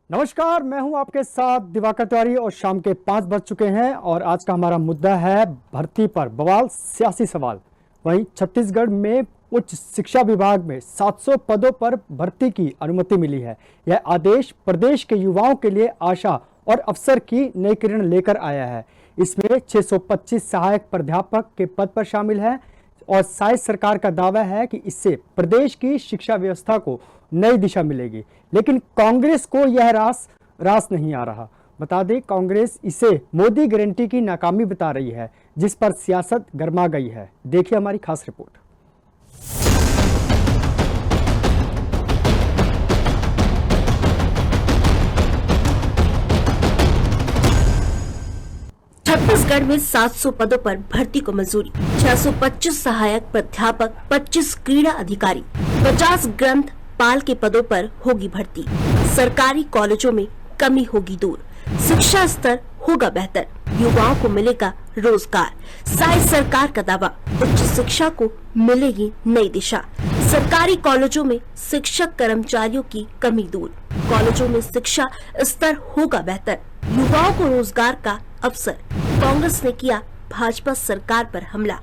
नमस्कार, मैं हूं आपके साथ दिवाकर तिवारी और शाम के 5 बज चुके हैं और आज का हमारा मुद्दा है भर्ती पर बवाल सियासी सवाल। वहीं छत्तीसगढ़ में उच्च शिक्षा विभाग में 700 पदों पर भर्ती की अनुमति मिली है। यह आदेश प्रदेश के युवाओं के लिए आशा और अवसर की नई किरण लेकर आया है। इसमें 625 सहायक प्राध्यापक के पद पर शामिल है और शायद सरकार का दावा है कि इससे प्रदेश की शिक्षा व्यवस्था को नई दिशा मिलेगी, लेकिन कांग्रेस को यह रास नहीं आ रहा। बता दें, कांग्रेस इसे मोदी गारंटी की नाकामी बता रही है, जिस पर सियासत गर्मा गई है। देखिए हमारी खास रिपोर्ट। छत्तीसगढ़ में 700 पदों पर भर्ती को मंजूरी। 625 सहायक प्राध्यापक, 25 क्रीड़ा अधिकारी, 50 ग्रंथ पाल के पदों पर होगी भर्ती। सरकारी कॉलेजों में कमी होगी दूर, शिक्षा स्तर होगा बेहतर, युवाओं को मिलेगा रोजगार। शायद सरकार का दावा, उच्च शिक्षा को मिलेगी नई दिशा। सरकारी कॉलेजों में शिक्षक कर्मचारियों की कमी दूर, कॉलेजों में शिक्षा स्तर होगा बेहतर, युवाओं को रोजगार का अवसर। कांग्रेस ने किया भाजपा सरकार पर हमला,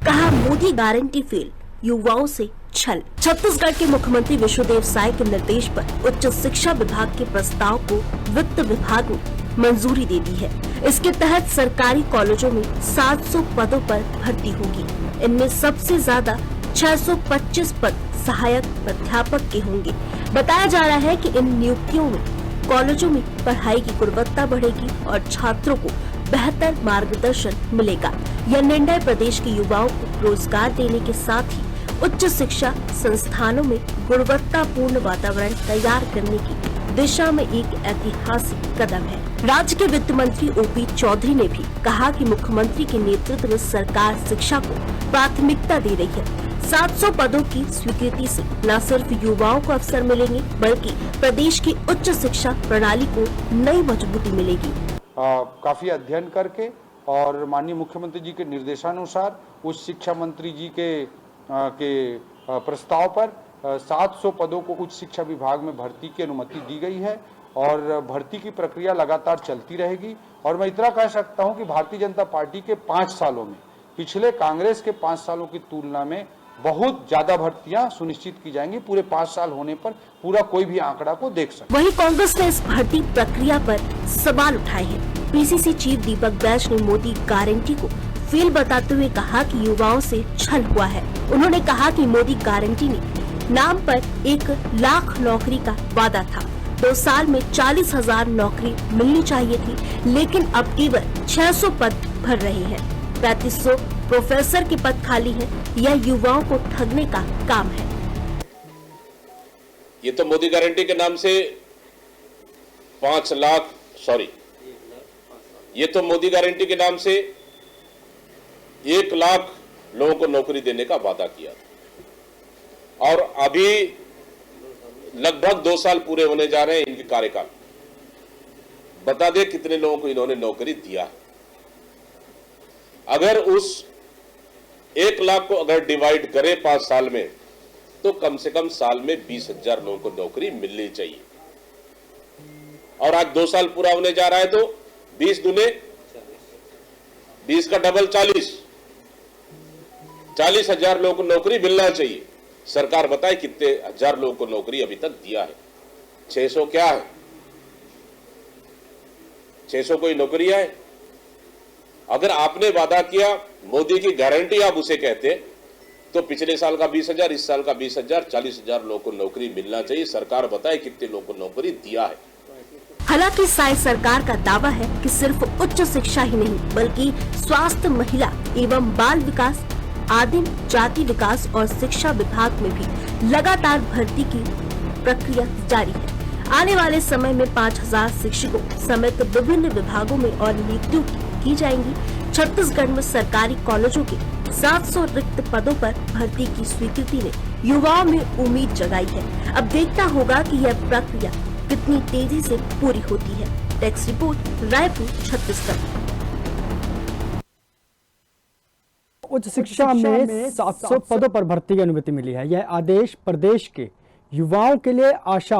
कहा मोदी गारंटी फेल, युवाओं से छल। छत्तीसगढ़ के मुख्यमंत्री विष्णुदेव साय के निर्देश पर उच्च शिक्षा विभाग के प्रस्ताव को वित्त विभाग ने मंजूरी दे दी है। इसके तहत सरकारी कॉलेजों में 700 पदों पर भर्ती होगी। इनमें सबसे ज्यादा 625 पद सहायक प्राध्यापक के होंगे। बताया जा रहा है कि इन नियुक्तियों में कॉलेजों में पढ़ाई की गुणवत्ता बढ़ेगी और छात्रों को बेहतर मार्गदर्शन मिलेगा। यह निर्णय प्रदेश के युवाओं को रोजगार देने के साथ ही उच्च शिक्षा संस्थानों में गुणवत्तापूर्ण वातावरण तैयार करने की दिशा में एक ऐतिहासिक कदम है। राज्य के वित्त मंत्री ओपी चौधरी ने भी कहा कि मुख्यमंत्री के नेतृत्व में सरकार शिक्षा को प्राथमिकता दे रही है। 700 पदों की स्वीकृति से न सिर्फ युवाओं को अवसर मिलेंगे, बल्कि प्रदेश की उच्च शिक्षा प्रणाली को नई मजबूती मिलेगी। काफी अध्ययन करके और माननीय मुख्यमंत्री जी के निर्देशानुसार उच्च शिक्षा मंत्री जी के प्रस्ताव पर 700 पदों को उच्च शिक्षा विभाग में भर्ती की अनुमति दी गई है और भर्ती की प्रक्रिया लगातार चलती रहेगी। और मैं इतना कह सकता हूं कि भारतीय जनता पार्टी के 5 सालों में पिछले कांग्रेस के 5 सालों की तुलना में बहुत ज्यादा भर्तियां सुनिश्चित की जाएंगी। पूरे 5 साल होने पर पूरा कोई भी आंकड़ा को देख सकता। वहीं कांग्रेस ने इस भर्ती प्रक्रिया पर सवाल उठाए हैं। पीसीसी चीफ दीपक बैज ने मोदी गारंटी को फेल बताते हुए कहा कि युवाओं से छल हुआ है। उन्होंने कहा कि मोदी गारंटी ने नाम पर 1 लाख नौकरी का वादा था। 2 साल में 40,000 नौकरी मिलनी चाहिए थी, लेकिन अब केवल 600 पद भर रहे हैं। 3500 प्रोफेसर के पद खाली हैं। यह युवाओं को ठगने का काम है। ये तो मोदी गारंटी के नाम से 5 लाख ये तो मोदी गारंटी के नाम से 1 लाख लोगों को नौकरी देने का वादा किया था और अभी लगभग 2 साल पूरे होने जा रहे हैं इनके कार्यकाल। बता दें कितने लोगों को इन्होंने नौकरी दिया। अगर उस 1 लाख को अगर डिवाइड करें 5 साल में, तो कम से कम साल में 20,000 लोगों को नौकरी मिलनी चाहिए। और आज 2 साल पूरा होने जा रहा है, तो 20 दूने 20 का डबल 40,000 लोगों को नौकरी मिलना चाहिए। सरकार बताए कितने हजार लोगों को नौकरी अभी तक दिया है। 600 क्या है? 600 कोई नौकरियां है? अगर आपने वादा किया, मोदी की गारंटी आप उसे कहते, तो पिछले साल का 20,000, इस साल का 20,000, 40,000 लोगों को नौकरी मिलना चाहिए। सरकार बताए कितने लोगों को नौकरी दिया है। हालांकि शायद सरकार का दावा है कि सिर्फ उच्च शिक्षा ही नहीं, बल्कि स्वास्थ्य, महिला एवं बाल विकास, आदिम जाति विकास और शिक्षा विभाग में भी लगातार भर्ती की प्रक्रिया जारी है। आने वाले समय में 5,000 शिक्षकों समेत विभिन्न विभागों में और नियुक्तियां की जाएंगी। छत्तीसगढ़ में सरकारी कॉलेजों के 700 रिक्त पदों पर भर्ती की स्वीकृति ने युवाओं में उम्मीद जगाई है। अब देखना होगा कि यह प्रक्रिया कितनी तेजी से पूरी होती है। Desk report, Raipur, Chhattisgarh. उच्च शिक्षा में 700 पदों पर भर्ती की अनुमति मिली है। यह आदेश प्रदेश के युवाओं के लिए आशा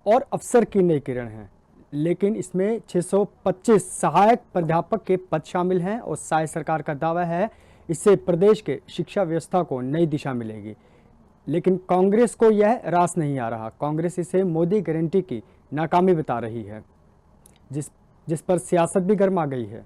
और अवसर की नई किरण है। लेकिन इसमें 625 सहायक प्राध्यापक के पद शामिल हैं और साय सरकार का दावा है इससे प्रदेश के शिक्षा व्यवस्था को नई दिशा मिलेगी। लेकिन कांग्रेस को यह रास नहीं आ रहा। कांग्रेस इसे मोदी गारंटी की नाकामी बता रही है, जिस पर सियासत भी गर्मा गई है।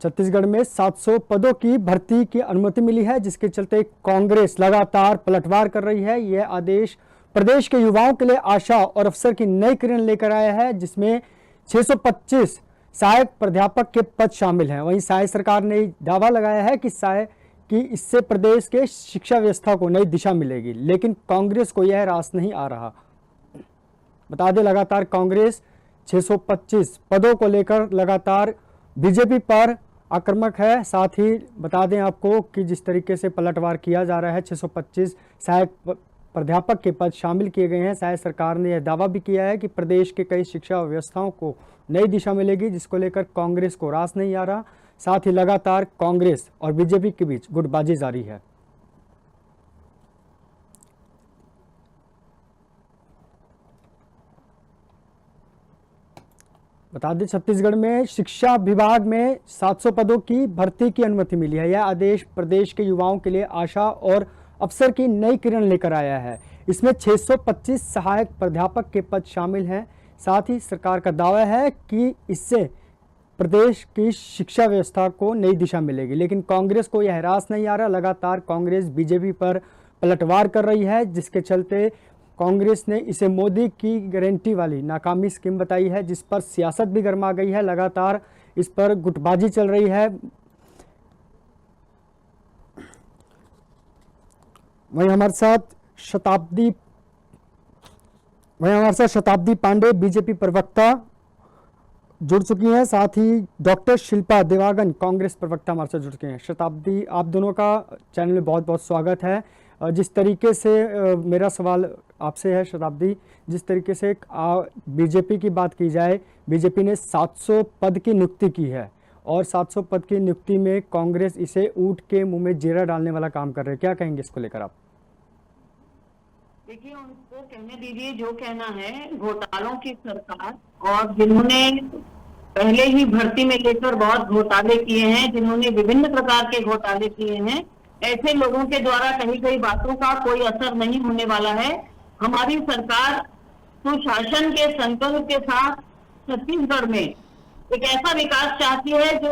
छत्तीसगढ़ में 700 पदों की भर्ती की अनुमति मिली है, जिसके चलते कांग्रेस लगातार पलटवार कर रही है। यह आदेश प्रदेश के युवाओं के लिए आशा और अवसर की नई किरण लेकर आया है, जिसमें 625 सहायक प्राध्यापक के पद शामिल हैं। वहीं साय सरकार ने दावा लगाया है कि इससे प्रदेश के शिक्षा व्यवस्था को नई दिशा मिलेगी, लेकिन कांग्रेस को यह रास नहीं आ रहा। बता दें, लगातार कांग्रेस 625 पदों को लेकर लगातार बीजेपी पर आक्रामक है। साथ ही बता दें आपको कि जिस तरीके से पलटवार किया जा रहा है, 625 सहायक प्राध्यापक के पद शामिल किए गए हैं। साय सरकार ने यह दावा भी किया है कि प्रदेश के कई शिक्षा व्यवस्थाओं को नई दिशा मिलेगी, जिसको लेकर कांग्रेस को रास नहीं आ रहा। साथ ही लगातार कांग्रेस और बीजेपी के बीच गुटबाजी जारी है। बता दें, छत्तीसगढ़ में शिक्षा विभाग में 700 पदों की भर्ती की अनुमति मिली है। यह आदेश प्रदेश के युवाओं के लिए आशा और अवसर की नई किरण लेकर आया है। इसमें 625 सहायक प्राध्यापक के पद शामिल हैं। साथ ही सरकार का दावा है कि इससे प्रदेश की शिक्षा व्यवस्था को नई दिशा मिलेगी, लेकिन कांग्रेस को यह रास नहीं आ रहा। लगातार कांग्रेस बीजेपी पर पलटवार कर रही है, जिसके चलते कांग्रेस ने इसे मोदी की गारंटी वाली नाकामी स्कीम बताई है, जिस पर सियासत भी गर्मा गई है। लगातार इस पर गुटबाजी चल रही है। वहीं हमारे साथ शताब्दी पांडे बीजेपी प्रवक्ता जुड़ चुकी हैं। साथ ही डॉक्टर शिल्पा देवागन कांग्रेस प्रवक्ता हमारे साथ जुड़ चुके हैं। शताब्दी, आप दोनों का चैनल में बहुत बहुत स्वागत है। जिस तरीके से मेरा सवाल आपसे है शताब्दी, जिस तरीके से बीजेपी की बात की जाए, बीजेपी ने 700 पद की नियुक्ति की है और 700 पद की नियुक्ति में कांग्रेस इसे ऊंट के मुंह में जीरा डालने वाला काम कर रहे हैं। क्या कहेंगे इसको लेकर आप? देखिए, उनको कहने दीजिए जो कहना है। घोटालों की सरकार, और जिन्होंने पहले ही भर्ती में लेकर बहुत घोटाले किए हैं, जिन्होंने विभिन्न प्रकार के घोटाले किए हैं, ऐसे लोगों के द्वारा कही गई बातों का कोई असर नहीं होने वाला है। हमारी सरकार सुशासन के संकल्प के साथ छत्तीसगढ़ में एक ऐसा विकास चाहती है जो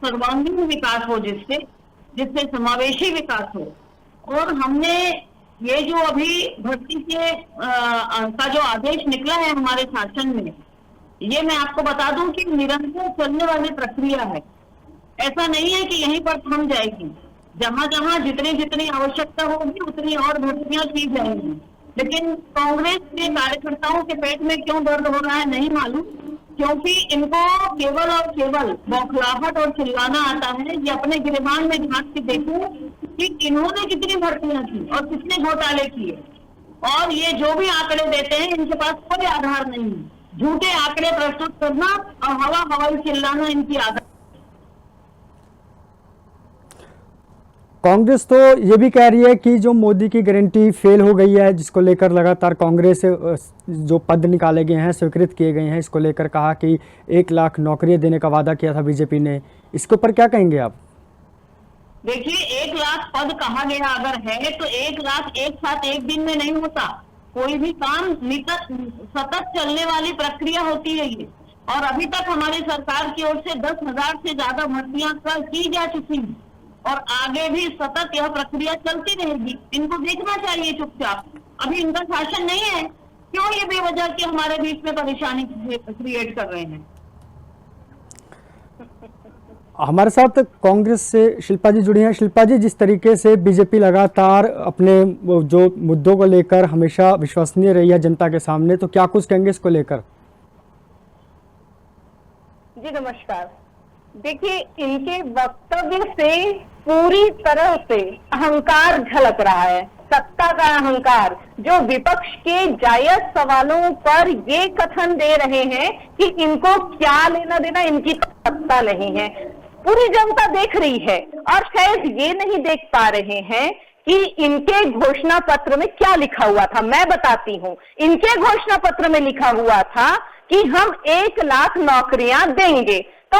सर्वांगीण विकास हो, जिससे समावेशी विकास हो। और हमने ये जो अभी भर्ती के का जो आदेश निकला है हमारे शासन में, ये मैं आपको बता दूं कि निरंतर चलने वाली प्रक्रिया है। ऐसा नहीं है कि यहीं पर थम जाएगी। जहां जहां जितनी आवश्यकता होगी उतनी और भर्तियां की जाएंगी। लेकिन कांग्रेस के कार्यकर्ताओं के पेट में क्यों दर्द हो रहा है नहीं मालूम, क्योंकि इनको केवल और केवल बौखलाहट और चिल्लाना आता है। ये अपने गिरबान में झांक के देखो कि इन्होंने कितनी भर्तियां की और कितने घोटाले किए, और ये जो भी आंकड़े देते हैं इनके पास कोई आधार नहीं है। झूठे आंकड़े प्रस्तुत करना और हवाई चिल्लाना इनकी आदत। कांग्रेस तो ये भी कह रही है कि जो मोदी की गारंटी फेल हो गई है, जिसको लेकर लगातार कांग्रेस जो पद निकाले गए हैं, स्वीकृत किए गए हैं, इसको लेकर कहा कि 1 लाख नौकरियां देने का वादा किया था बीजेपी ने। इसके ऊपर क्या कहेंगे आप? देखिए, 1 लाख पद कहा गया अगर है तो 1 लाख एक साथ एक दिन में नहीं होता। कोई भी काम सतत चलने वाली प्रक्रिया होती है ये। और अभी तक हमारी सरकार की ओर से 10,000 से ज्यादा भर्तियां की जा चुकी हैं और आगे भी सतत यह प्रक्रिया चलती रहेगी। इनको देखना चाहिए चुपचाप। अभी इनका शासन नहीं है, क्यों ये बेवजह के हमारे बीच में परेशानी क्रिएट कर रहे हैं। हमारे साथ कांग्रेस से शिल्पा जी जुड़ी हैं। शिल्पा जी, जिस तरीके से बीजेपी लगातार अपने जो मुद्दों को लेकर हमेशा विश्वसनीय रही है जनता के सामने, तो क्या कुछ कहेंगे इसको लेकर? जी नमस्कार। देखिए, इनके वक्तव्य से पूरी तरह से अहंकार झलक रहा है, सत्ता का अहंकार, जो विपक्ष के जायज सवालों पर ये कथन दे रहे हैं कि इनको क्या लेना देना, इनकी सत्ता नहीं है। पूरी जनता देख रही है और शायद ये नहीं देख पा रहे हैं कि इनके घोषणा पत्र में क्या लिखा हुआ था। मैं बताती हूं, इनके घोषणा पत्र में लिखा हुआ था कि हम 1 लाख नौकरियां देंगे। तो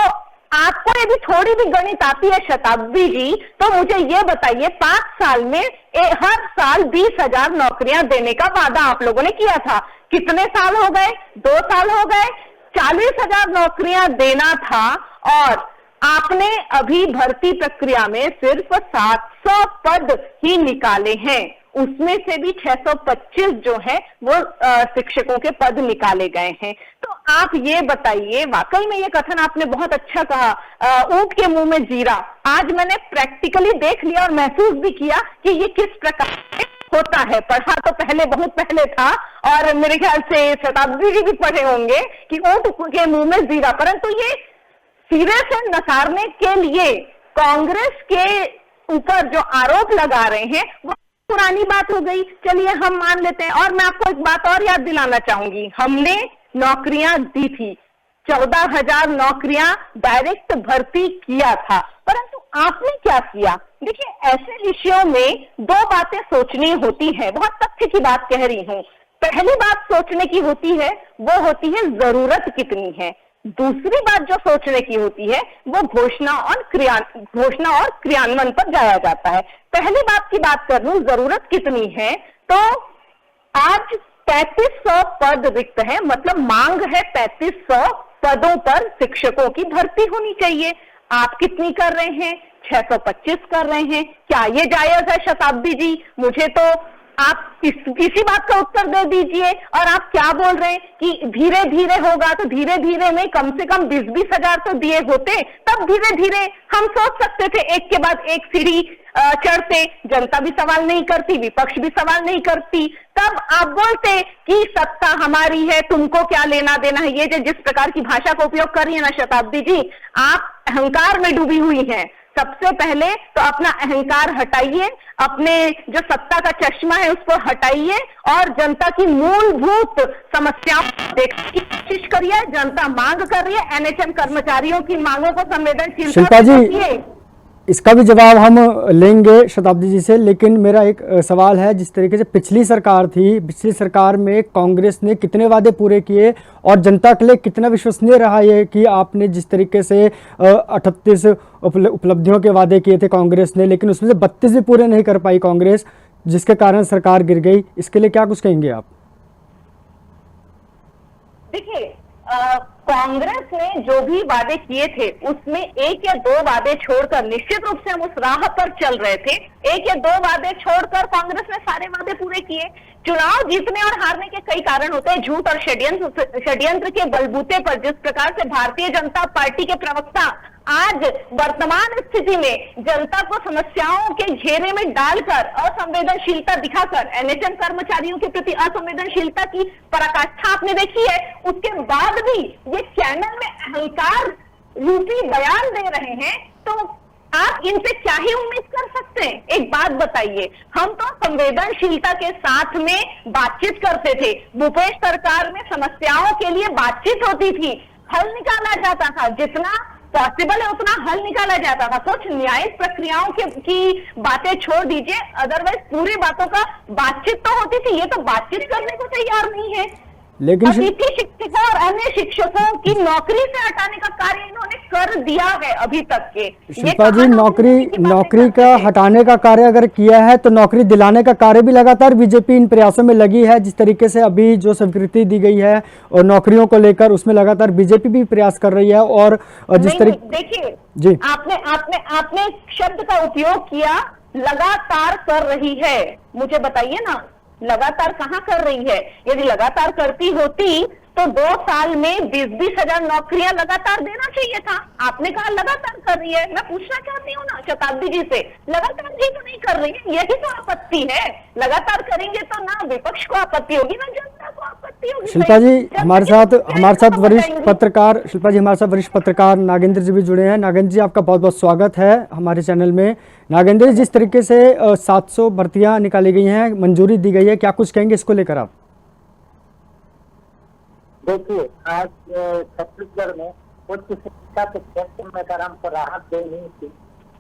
आपको यदि थोड़ी भी गणित आती है शताब्दी जी, तो मुझे ये बताइए 5 साल में हर साल 20,000 नौकरियां देने का वादा आप लोगों ने किया था। कितने साल हो गए? 2 साल हो गए। 40,000 नौकरियां देना था और आपने अभी भर्ती प्रक्रिया में सिर्फ 700 पद ही निकाले हैं। उसमें से भी 625 जो है वो शिक्षकों के पद निकाले गए हैं। तो आप ये बताइए, वाकई में ये कथन आपने बहुत अच्छा कहा, ऊंट के मुंह में जीरा। आज मैंने प्रैक्टिकली देख लिया और महसूस भी किया कि ये किस प्रकार से होता है। पढ़ा तो पहले, बहुत पहले था, और मेरे ख्याल से शताब्दी जी भी पढ़े होंगे कि ऊंट के मुंह में जीरा। परंतु ये सिरे से नकारने के लिए कांग्रेस के ऊपर जो आरोप लगा रहे हैं वो पुरानी बात हो गई। चलिए हम मान लेते हैं। और मैं आपको एक बात और याद दिलाना चाहूंगी, हमने नौकरियां दी थी, 14,000 नौकरियां डायरेक्ट भर्ती किया था। परंतु आपने क्या किया? देखिए, ऐसे विषयों में 2 बातें सोचनी होती है। बहुत तथ्य की बात कह रही हूं। पहली बात सोचने की होती है वो होती है जरूरत कितनी है। दूसरी बात जो सोचने की होती है वो घोषणा और क्रियान्वयन पर जाया जाता है। पहली बात की बात कर लूं, जरूरत कितनी है, तो आज 3500 पद रिक्त है, मतलब मांग है 3500 पदों पर शिक्षकों की भर्ती होनी चाहिए। आप कितनी कर रहे हैं? 625 कर रहे हैं। क्या ये जायज है शताब्दी जी? मुझे तो आप इसी बात का उत्तर दे दीजिए। और आप क्या बोल रहे हैं कि धीरे धीरे होगा, तो धीरे धीरे में कम से कम 20-20 हजार तो दिए होते, तब धीरे धीरे हम सोच सकते थे, एक के बाद एक सीढ़ी चढ़ते। जनता भी सवाल नहीं करती, विपक्ष भी सवाल नहीं करती, तब आप बोलते कि सत्ता हमारी है, तुमको क्या लेना देना है। ये जो जिस प्रकार की भाषा का उपयोग कर रही है ना शताब्दी जी, आप अहंकार में डूबी हुई हैं। सबसे पहले तो अपना अहंकार हटाइए, अपने जो सत्ता का चश्मा है उसको हटाइए और जनता की मूलभूत समस्याओं को देखने की कोशिश करिए। जनता मांग कर रही है, एनएचएम कर्मचारियों की मांगों को संवेदनशीलता से देखिए। इसका भी जवाब हम लेंगे शताब्दी जी से, लेकिन मेरा एक सवाल है, जिस तरीके से पिछली सरकार थी, पिछली सरकार में कांग्रेस ने कितने वादे पूरे किए और जनता के लिए कितना विश्वसनीय रहा ये कि आपने जिस तरीके से 38 उपलब्धियों के वादे किए थे कांग्रेस ने, लेकिन उसमें से 32 भी पूरे नहीं कर पाई कांग्रेस, जिसके कारण सरकार गिर गई। इसके लिए क्या कुछ कहेंगे आप? देखिए, कांग्रेस ने जो भी वादे किए थे उसमें 1 या 2 वादे छोड़कर, निश्चित रूप से हम उस राह पर चल रहे थे, 1 या 2 वादे छोड़कर कांग्रेस ने सारे वादे पूरे किए। चुनाव जीतने और हारने के कई कारण होते हैं। झूठ और षड्यंत्र के बलबूते पर जिस प्रकार से भारतीय जनता पार्टी के प्रवक्ता आज वर्तमान स्थिति में जनता को समस्याओं के घेरे में डालकर असंवेदनशीलता दिखाकर, एनएचएम कर्मचारियों के प्रति असंवेदनशीलता की पराकाष्ठा आपने देखी है, उसके बाद भी ये चैनल में अहंकार रूपी बयान दे रहे हैं, तो आप इनसे क्या ही उम्मीद कर सकते हैं? एक बात बताइए, हम तो संवेदनशीलता के साथ में बातचीत करते थे। भूपेश सरकार में समस्याओं के लिए बातचीत होती थी, हल निकाला जाता था, जितना पॉसिबल है उतना हल निकाला जाता था। कुछ न्यायिक प्रक्रियाओं की बातें छोड़ दीजिए, अदरवाइज पूरी बातों का बातचीत तो होती थी। ये तो बातचीत करने को तैयार नहीं है। लेकिन अतिथि शिक्षकों और अन्य शिक्षकों की नौकरी से हटाने का कार्य इन्होंने कर दिया है अभी तक के। शिल्पा जी, नौकरी का हटाने का कार्य अगर किया है तो नौकरी दिलाने का कार्य भी लगातार बीजेपी इन प्रयासों में लगी है। जिस तरीके से अभी जो स्वीकृति दी गई है और नौकरियों को लेकर, उसमें लगातार बीजेपी भी प्रयास कर रही है। और जिस तरीके, देखिए जी, आपने शब्द का उपयोग किया, लगातार कर रही है। मुझे बताइए ना, लगातार कहां कर रही है? यदि लगातार करती होती तो 2 साल में 20-20 हजार नौकरियां लगातार देना चाहिए था। आपने कहा लगातार कर रही है। मैं पूछना चाहती हूँ ना शताब्दी जी से, लगातार जी तो नहीं कर रही है, यही तो आपत्ति है। लगातार करेंगे तो ना विपक्ष को आपत्ति होगी ना जनता को आपत्ति होगी। शिल्पा जी हमारे साथ वरिष्ठ पत्रकार नागेंद्र जी भी जुड़े हैं। नागेंद्र जी, आपका बहुत बहुत स्वागत है हमारे चैनल में। नागेंद्र जी, जिस तरीके से 700 भर्तियां निकाली गई हैं, मंजूरी दी गई है, क्या कुछ कहेंगे इसको लेकर आप? देखिए, आज छत्तीसगढ़ में उच्च शिक्षा के क्षेत्र में अगर हमको राहत देनी थी,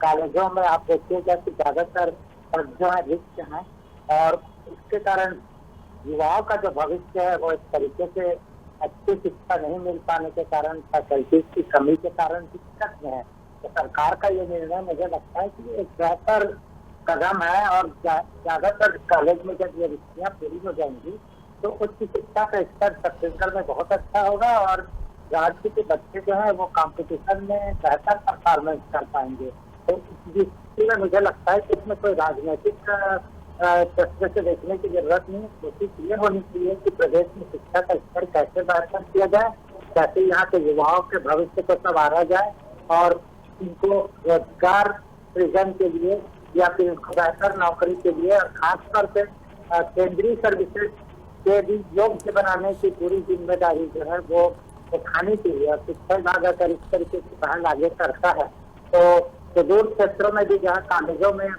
कॉलेजों में आप देखिएगा कि ज्यादातर और जो है रिक्त हैं, और इसके कारण युवाओं का जो भविष्य है वो इस तरीके से अच्छी शिक्षा नहीं मिल पाने के कारण, फैकल्टीज की कमी के कारण दिक्कत में है। तो सरकार का ये निर्णय मुझे लगता है कि एक बेहतर कदम है, और ज्यादातर कॉलेज में जब ये रिक्तियां पूरी हो जाएंगी तो उच्च शिक्षा का स्तर छत्तीसगढ़ में बहुत अच्छा होगा, और राज्य के बच्चे जो है वो कंपटीशन में बेहतर परफॉर्मेंस कर पाएंगे। तो इस स्थिति में मुझे लगता है कि इसमें कोई राजनीतिक चर्चा से देखने की जरूरत नहीं। कोशिश ये होनी चाहिए कि प्रदेश में शिक्षा का स्तर कैसे बेहतर किया जाए, कैसे यहाँ के युवाओं के भविष्य को संवारा जाए, और इनको रोजगार सृजन के लिए या फिर इनको बेहतर नौकरी के लिए, और खासतौर पे केंद्रीय सर्विसेज के भी योग्य बनाने की पूरी जिम्मेदारी जो है वो उठानी चाहिए। और शिक्षा विभाग अगर इस तरीके से पहल आगे करता है तो सुदूर क्षेत्रों में भी जहाँ कॉलेजों में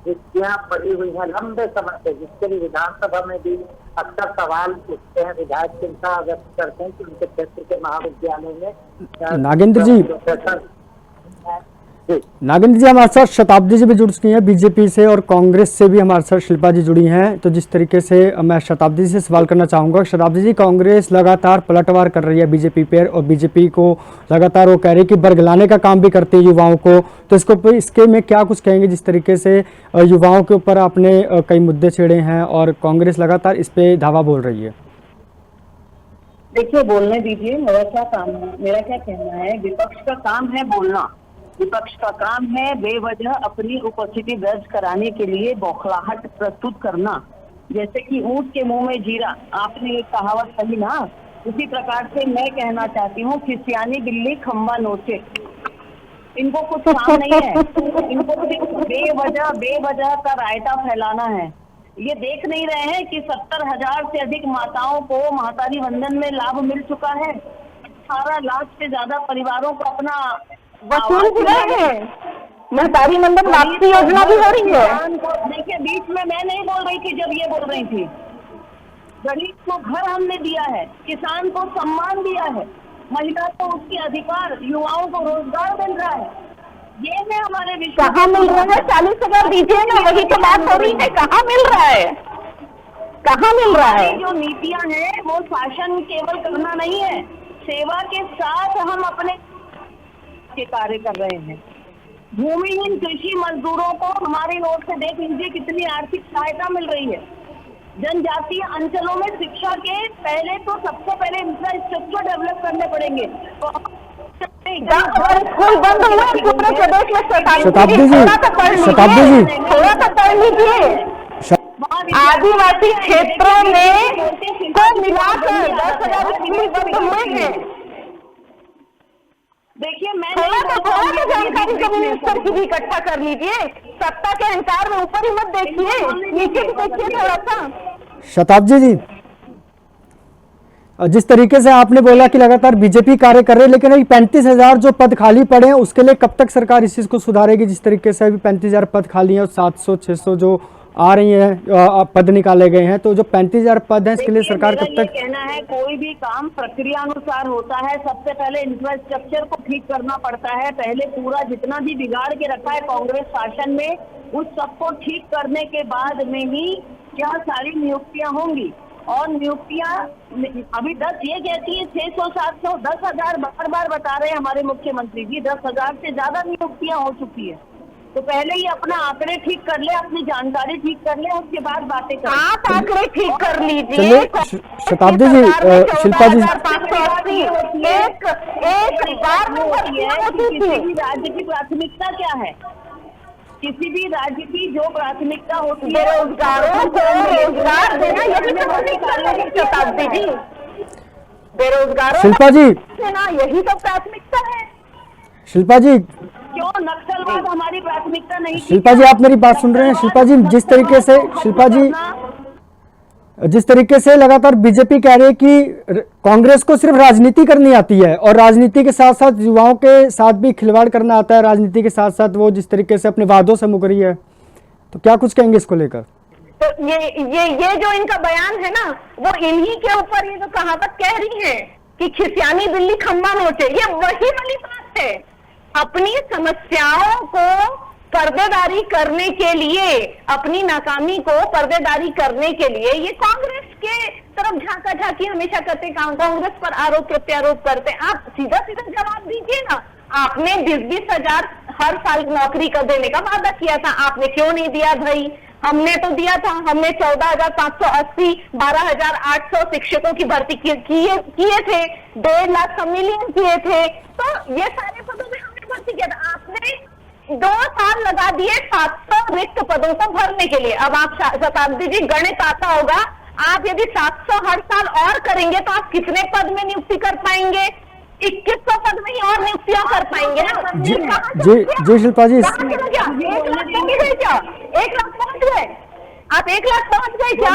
रिक्तियां पड़ी हुई हैं लंबे समय से, जिसके लिए विधानसभा में भी अक्सर सवाल उठते हैं, विधायक चिंता व्यक्त करते हैं कि उनके क्षेत्र के महाविद्यालय में नागेंद्र जी हमारे साथ शताब्दी जी भी जुड़ चुकी हैं बीजेपी से, और कांग्रेस से भी हमारे साथ शिल्पा जी जुड़ी हैं। तो जिस तरीके से मैं शताब्दी जी से सवाल करना चाहूँगा, शताब्दी जी, कांग्रेस लगातार पलटवार कर रही है बीजेपी पर, और बीजेपी को लगातार वो कह रही है कि बरगलाने का काम भी करती है युवाओं को। तो इसके में क्या कुछ कहेंगे, जिस तरीके से युवाओं के ऊपर आपने कई मुद्दे छेड़े हैं और कांग्रेस लगातार इस पे धावा बोल रही है? देखिए, बोलने दीजिए, मेरा क्या कहना है, विपक्ष का काम है बोलना। विपक्ष का काम है बेवजह अपनी उपस्थिति दर्ज कराने के लिए बौखलाहट प्रस्तुत करना, जैसे कि ऊंट के मुंह में जीरा। आपने एक कहावत कही ना, उसी प्रकार से मैं कहना चाहती हूँ, खिसियानी बिल्ली खम्बा नोचे। इनको कुछ काम नहीं है, इनको बेवजह का रायता फैलाना है। ये देख नहीं रहे हैं कि 70,000 से अधिक माताओं को महतारी वंदन में लाभ मिल चुका है। 18 लाख से ज्यादा परिवारों को अपना वसूल भी रहे हैं, महतारी वंदन वापसी योजना भी हो रही है। देखिए, बीच में मैं नहीं बोल रही थी जब ये बोल रही थी। गरीब को घर हमने दिया है, किसान को सम्मान दिया है, महिला को उसके अधिकार, युवाओं को रोजगार मिल रहा है। ये है हमारे विश्व। कहाँ मिल रहा है? 40,000 दीजिए ना, वही तो बात हो रही है। कहाँ मिल रहा है? कहाँ मिल रहा है? जो नीतियाँ हैं वो शासन केवल करना नहीं है, सेवा के साथ हम अपने के कार्य कर रहे हैं। भूमिहीन कृषि मजदूरों को हमारी ओर से देख लीजिए कितनी आर्थिक सहायता मिल रही है। जनजातीय अंचलों में शिक्षा के पहले तो सबसे पहले इंफ्रास्ट्रक्चर डेवलप करने पड़ेंगे। स्कूल बंद हुआ पूरे प्रदेश में। शताब्दी जी थोड़ा सा पढ़ लीजिए। आदिवासी क्षेत्रों में तो मिलाकर 10,000 स्कूल बंद हुए हैं। देखिए, मैं थोड़ा जानकारी जमीन स्तर की भी इकट्ठा कर लीजिए। सत्ता के अहंकार में ऊपर ही मत देखिए, नीचे भी देखिए थोड़ा सा। शताब्दी जी, जिस तरीके से आपने बोला कि लगातार बीजेपी कार्य कर रही है, लेकिन अभी 35,000 जो पद खाली पड़े हैं उसके लिए कब तक सरकार इस चीज को सुधारेगी? जिस तरीके से अभी 35,000 पद खाली हैं और 700-600 जो आ रही हैं पद निकाले गए हैं, तो जो 35,000 पद हैं इसके लिए सरकार कब तक? कहना है कोई भी काम प्रक्रिया अनुसार होता है। सबसे पहले इंफ्रास्ट्रक्चर को ठीक करना पड़ता है। पहले पूरा जितना भी बिगाड़ के रखा है कांग्रेस शासन में, उस सबको ठीक करने के बाद में ही क्या सारी नियुक्तियां होंगी। और नियुक्तियां अभी 10 ये कहती है 600, 700, 10,000 बार बता रहे हैं हमारे मुख्यमंत्री जी। 10,000 से ज्यादा नियुक्तियां हो चुकी है। तो पहले ही अपना आंकड़े ठीक कर ले, अपनी जानकारी ठीक कर ले, उसके बाद बातें कर। आप आंकड़े ठीक कर लीजिए। शताब्दी जी, शिल्पा जी, किसी भी राज्य की प्राथमिकता क्या है? किसी भी राज्य की जो प्राथमिकता होती है, बेरोजगारों को रोजगार देना, यही तो प्राथमिकता है शताब्दी जी। बेरोजगारों शिल्पा जी, यही तो प्राथमिकता है। शिल्पा जी, क्यों नक्सलवाद हमारी प्राथमिकता नहीं? शिल्पा जी, आप मेरी बात सुन रहे हैं? शिल्पा जी, जिस तरीके से लगातार बीजेपी कह रही है कि कांग्रेस को सिर्फ राजनीति करनी आती है और राजनीति के साथ साथ युवाओं के साथ भी खिलवाड़ करना आता है, राजनीति के साथ साथ वो जिस तरीके से अपने वादों से मुकर रही है, तो क्या कुछ कहेंगे इसको लेकर? तो ये जो इनका बयान है ना, वो इन्हीं के ऊपर ये जो कहावत कह रही है कि खिसियानी बिल्ली खम्बा नोचे, ये वही वाली बात है। अपनी समस्याओं को पर्देदारी करने के लिए, अपनी नाकामी को पर्देदारी करने के लिए ये कांग्रेस के तरफ झांका झांकी हमेशा करते, कांग्रेस पर आरोप प्रत्यारोप करते। आप सीधा सीधा जवाब दीजिए ना। आपने 20-20 हजार हर साल नौकरी कर देने का वादा किया था, आपने क्यों नहीं दिया भाई? हमने तो दिया था, हमने 14,580, 12,800 शिक्षकों की भर्ती किए थे, 1.5 लाख सम्मिलियन किए थे, तो ये सारे पदों में हमने भर्ती किया था। आपने 2 साल लगा दिए 700 रिक्त पदों को भरने के लिए। अब आप शताब्दी जी गणित आता होगा, आप यदि 700 हर साल और करेंगे तो आप कितने पद में नियुक्ति कर पाएंगे? 2100 पद में ही और नियुक्तियां कर पाएंगे ना। जी शिल्पा जी, 1 लाख पहुंच गए क्या? 1 लाख पहुंच गए? आप 1 लाख पहुंच गए क्या?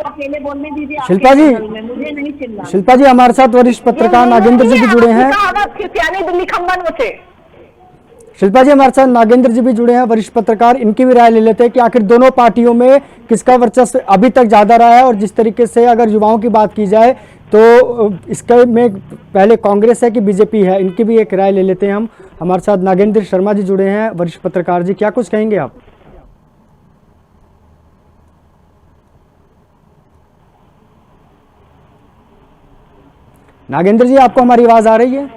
अकेले बोलने दीजिए। शिल्पा जी, मुझे नहीं चिल्लाना। शिल्पा जी हमारे साथ वरिष्ठ पत्रकार नागेंद्र जी भी जुड़े हैं। दिल्ली खंबन से शिल्पा जी हमारे साथ नागेंद्र जी भी जुड़े हैं, वरिष्ठ पत्रकार, इनकी भी राय ले लेते हैं कि आखिर दोनों पार्टियों में किसका वर्चस्व अभी तक ज्यादा रहा है। और जिस तरीके से अगर युवाओं की बात की जाए तो इसके में पहले कांग्रेस है कि बीजेपी है, इनकी भी एक राय ले लेते हैं हम। हमारे साथ नागेंद्र शर्मा जी जुड़े हैं, वरिष्ठ पत्रकार जी, क्या कुछ कहेंगे आप? नागेंद्र जी आपको हमारी आवाज आ रही है?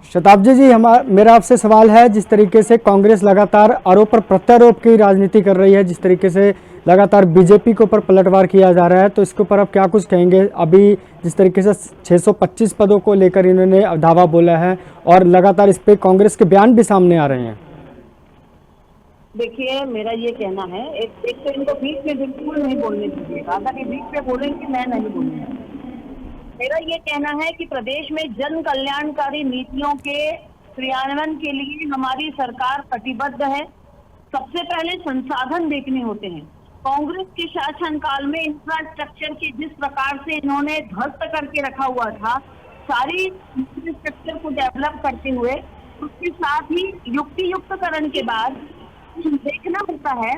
शताब्दी जी मेरा आपसे सवाल है, जिस तरीके से कांग्रेस लगातार आरोप पर प्रत्यारोप की राजनीति कर रही है, जिस तरीके से लगातार बीजेपी के ऊपर पलटवार किया जा रहा है, तो इसके ऊपर आप क्या कुछ कहेंगे? अभी जिस तरीके से 625 पदों को लेकर इन्होंने दावा बोला है और लगातार इस पे कांग्रेस के बयान भी सामने आ रहे हैं। देखिए, मेरा ये कहना है, एक तो इनको बीच में बिल्कुल नहीं बोलने दीजिएगा। अगर ये बीच में बोलेंगे मैं नहीं बोलूंगा। मेरा ये कहना है कि प्रदेश में जन कल्याणकारी नीतियों के क्रियान्वयन के लिए हमारी सरकार कटिबद्ध है। सबसे पहले संसाधन देखने होते हैं। कांग्रेस के शासनकाल में इंफ्रास्ट्रक्चर की जिस प्रकार से इन्होंने ध्वस्त करके रखा हुआ था, सारी इंफ्रास्ट्रक्चर को डेवलप करते हुए उसके साथ ही युक्तियुक्तकरण के बाद देखना होता है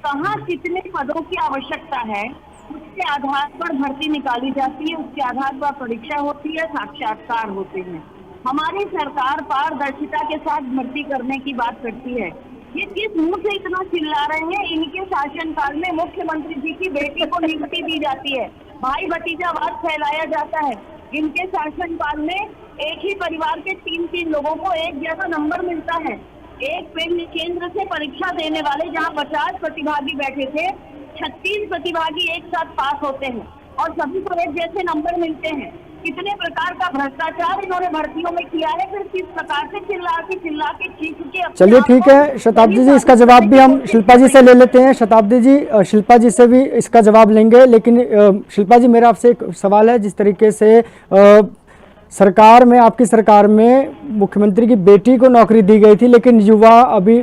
कहाँ कितने पदों की आवश्यकता है, उसके आधार पर भर्ती निकाली जाती है, उसके आधार पर परीक्षा होती है, साक्षात्कार होते हैं। हमारी सरकार पारदर्शिता के साथ भर्ती करने की बात करती है। ये किस मुंह से इतना चिल्ला रहे हैं? इनके शासनकाल में मुख्यमंत्री जी की बेटी को नियुक्ति दी जाती है, भाई भतीजावाद फैलाया जाता है। इनके शासनकाल में एक ही परिवार के 3-3 लोगों को एक जैसा नंबर मिलता है। एक केंद्र से परीक्षा देने वाले जहां 50 प्रतिभागी बैठे थे, 36 प्रतिभागी एक साथ पास होते हैं और सभी को एक जैसे नंबर मिलते हैं। कितने प्रकार का भ्रष्टाचार इन्होंने भर्तियों में किया है, फिर किस प्रकार से चिल्ला के चीख के। चलिए ठीक है शताब्दी जी, इसका जवाब भी हम शिल्पा जी से ले लेते हैं। शताब्दी जी, शिल्पा जी से भी इसका जवाब लेंगे, लेकिन शिल्पा जी मेरा आपसे एक सवाल है। जिस तरीके से सरकार में, आपकी सरकार में मुख्यमंत्री की बेटी को नौकरी दी गई थी, लेकिन युवा अभी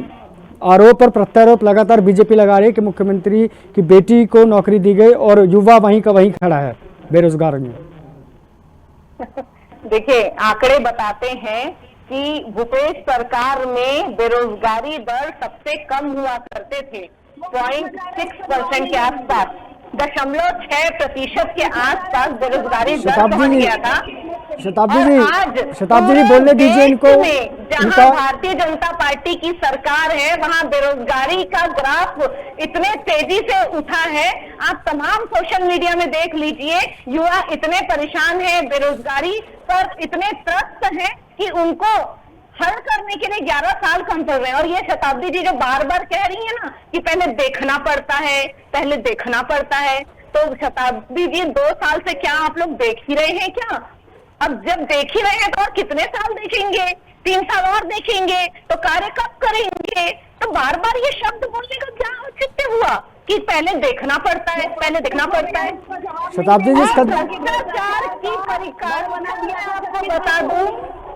आरोप और प्रत्यारोप लगातार बीजेपी लगा रही है कि मुख्यमंत्री की बेटी को नौकरी दी गई और युवा वहीं का वहीं खड़ा है बेरोजगार में। देखिए, आंकड़े बताते हैं कि भूपेश सरकार में बेरोजगारी दर सबसे कम हुआ करते थे, 0.6% के आसपास, 0.6% के आसपास बेरोजगारी दर पहुंच गया था। शताब्दी जी बोलने दीजिए इनको। जहां भारतीय जनता पार्टी की सरकार है वहां बेरोजगारी का ग्राफ इतने तेजी से उठा है, आप तमाम सोशल मीडिया में देख लीजिए। युवा इतने परेशान हैं, बेरोजगारी पर इतने त्रस्त हैं कि उनको हल करने के लिए 11 साल कम पड़ रहे हैं। और ये शताब्दी जी जो बार बार कह रही है ना कि पहले देखना पड़ता है, पहले देखना पड़ता है, तो शताब्दी जी 2 साल से क्या आप लोग देख ही रहे हैं क्या? अब जब देख ही रहे हैं तो और कितने साल देखेंगे? 3 साल और देखेंगे तो कार्य कब करेंगे? तो बार बार ये शब्द बोलने का क्या औचित्य हुआ कि पहले देखना पड़ता है, पहले देखना पड़ता है? शताब्दी जी, भ्रष्टाचार की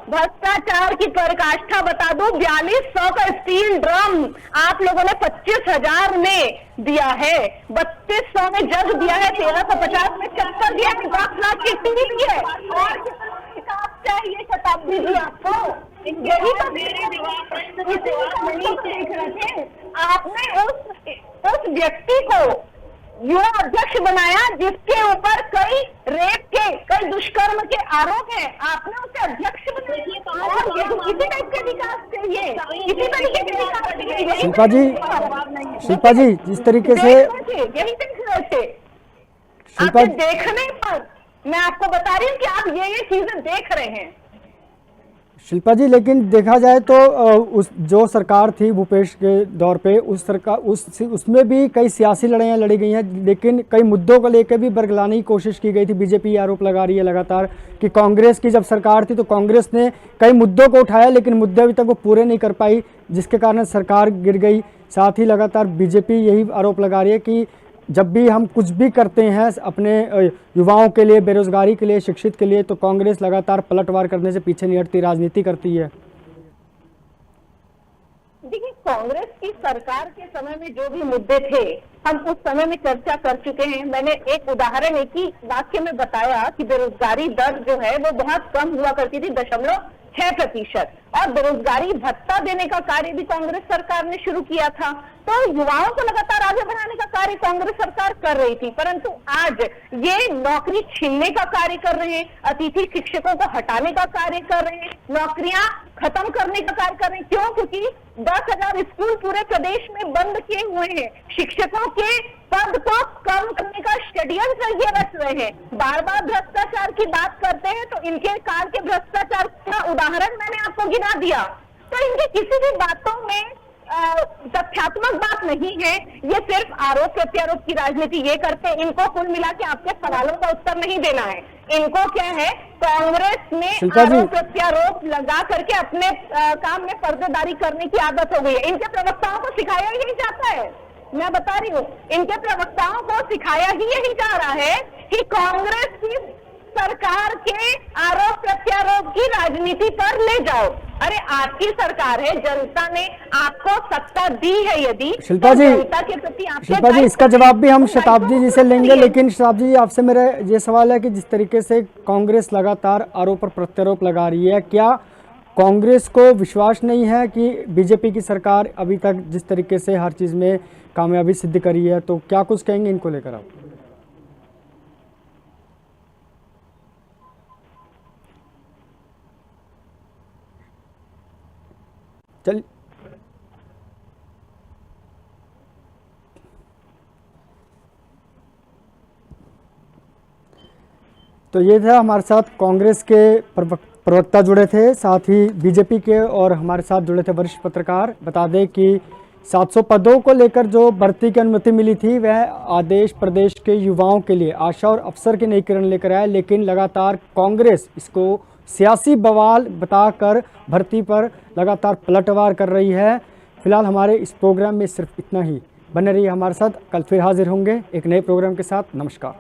भ्रष्टाचार की पराकाष्ठा बता दूं, 4200 का स्टील ड्रम आप लोगों ने 25,000 में दिया है, 3200 में जग दिया है, 1350 में चप्पल दिया है, 10 लाख की टीवी दी है। और चाहिए शताब्दी जी आपको? यही तो मेरे जवाब नहीं देख रहे थे। आपने उस व्यक्ति को युवा अध्यक्ष बनाया जिसके ऊपर कई रेप के, कई दुष्कर्म के आरोप हैं, आपने उसे अध्यक्ष बनाया। और ये इसी टाइप के विकास चाहिए, इसी तरीके के विकास चाहिए। शिल्पा जी जिस तरीके से यही देख रहे थे आपके देखने पर, मैं आपको बता रही हूँ कि आप ये चीजें देख रहे हैं। शिल्पा जी, लेकिन देखा जाए तो उस जो सरकार थी भूपेश के दौर पे, उस सरकार उसमें भी कई सियासी लड़ाइयाँ लड़ी गई हैं, लेकिन कई मुद्दों को लेकर भी बरगलाने की कोशिश की गई थी। बीजेपी आरोप लगा रही है लगातार कि कांग्रेस की जब सरकार थी तो कांग्रेस ने कई मुद्दों को उठाया, लेकिन मुद्दे अभी तक वो पूरे नहीं कर पाई, जिसके कारण सरकार गिर गई। साथ ही लगातार बीजेपी यही आरोप लगा रही है कि जब भी हम कुछ भी करते हैं अपने युवाओं के लिए, बेरोजगारी के लिए, शिक्षित के लिए, तो कांग्रेस लगातार पलटवार करने से पीछे नहीं हटती, राजनीति करती है। देखिए, कांग्रेस की सरकार के समय में जो भी मुद्दे थे हम उस समय में चर्चा कर चुके हैं। मैंने एक उदाहरण एक ही वाक्य में बताया कि बेरोजगारी दर जो है वो बहुत कम हुआ करती थी, 0.6%, और बेरोजगारी भत्ता देने का कार्य भी कांग्रेस सरकार ने शुरू किया था। तो युवाओं को लगातार आगे बढ़ाने का कार्य कांग्रेस सरकार कर रही थी, परंतु आज ये नौकरी छीनने का कार्य कर रहे हैं, अतिथि शिक्षकों को हटाने का कार्य कर रहे हैं, नौकरियां खत्म करने का कार्य कर रहे हैं। क्यों? क्योंकि 10,000 स्कूल पूरे प्रदेश में बंद किए हुए हैं, शिक्षकों के पद को कम करने का शेड्यूल ये रच रहे हैं। बार बार भ्रष्टाचार की बात करते हैं तो इनके काल के भ्रष्टाचार का उदाहरण मैंने आपको गिना दिया। तो इनकी किसी भी बातों में तथ्यात्मक बात नहीं है, ये सिर्फ आरोप प्रत्यारोप की राजनीति ये करते हैं। इनको कुल मिला के आपके सवालों का उत्तर नहीं देना है। इनको क्या है, कांग्रेस में आरोप प्रत्यारोप लगा करके अपने काम में पर्देदारी करने की आदत हो गई है। इनके प्रवक्ताओं को सिखाया ही नहीं जाता है, मैं बता रही हूँ, इनके प्रवक्ताओं को सिखाया ही यही जा रहा है कि कांग्रेस की सरकार के आरोप प्रत्यारोप की राजनीति पर ले जाओ। अरे आपकी सरकार है, जनता ने आपको सत्ता दी है, यदि शिल्पा जी, जनता के प्रति शिल्पा जी इसका जवाब भी हम शताब्दी जी से लेंगे, लेकिन शताब्दी जी आपसे मेरा ये सवाल है कि जिस तरीके से कांग्रेस लगातार आरोप पर प्रत्यारोप लगा रही है, क्या कांग्रेस को विश्वास नहीं है कि बीजेपी की सरकार अभी तक जिस तरीके से हर चीज़ में कामयाबी सिद्ध करी है, तो क्या कुछ कहेंगे इनको लेकर आप? चल तो ये था हमारे साथ कांग्रेस के प्रवक्ता जुड़े थे, साथ ही बीजेपी के और हमारे साथ जुड़े थे वरिष्ठ पत्रकार। बता दें कि 700 पदों को लेकर जो भर्ती की अनुमति मिली थी वह आदेश प्रदेश के युवाओं के लिए आशा और अवसर की नई किरण लेकर आया, लेकिन लगातार कांग्रेस इसको सियासी बवाल बताकर भर्ती पर लगातार पलटवार कर रही है। फिलहाल हमारे इस प्रोग्राम में सिर्फ इतना ही। बने रहिए हमारे साथ, कल फिर हाजिर होंगे एक नए प्रोग्राम के साथ। नमस्कार।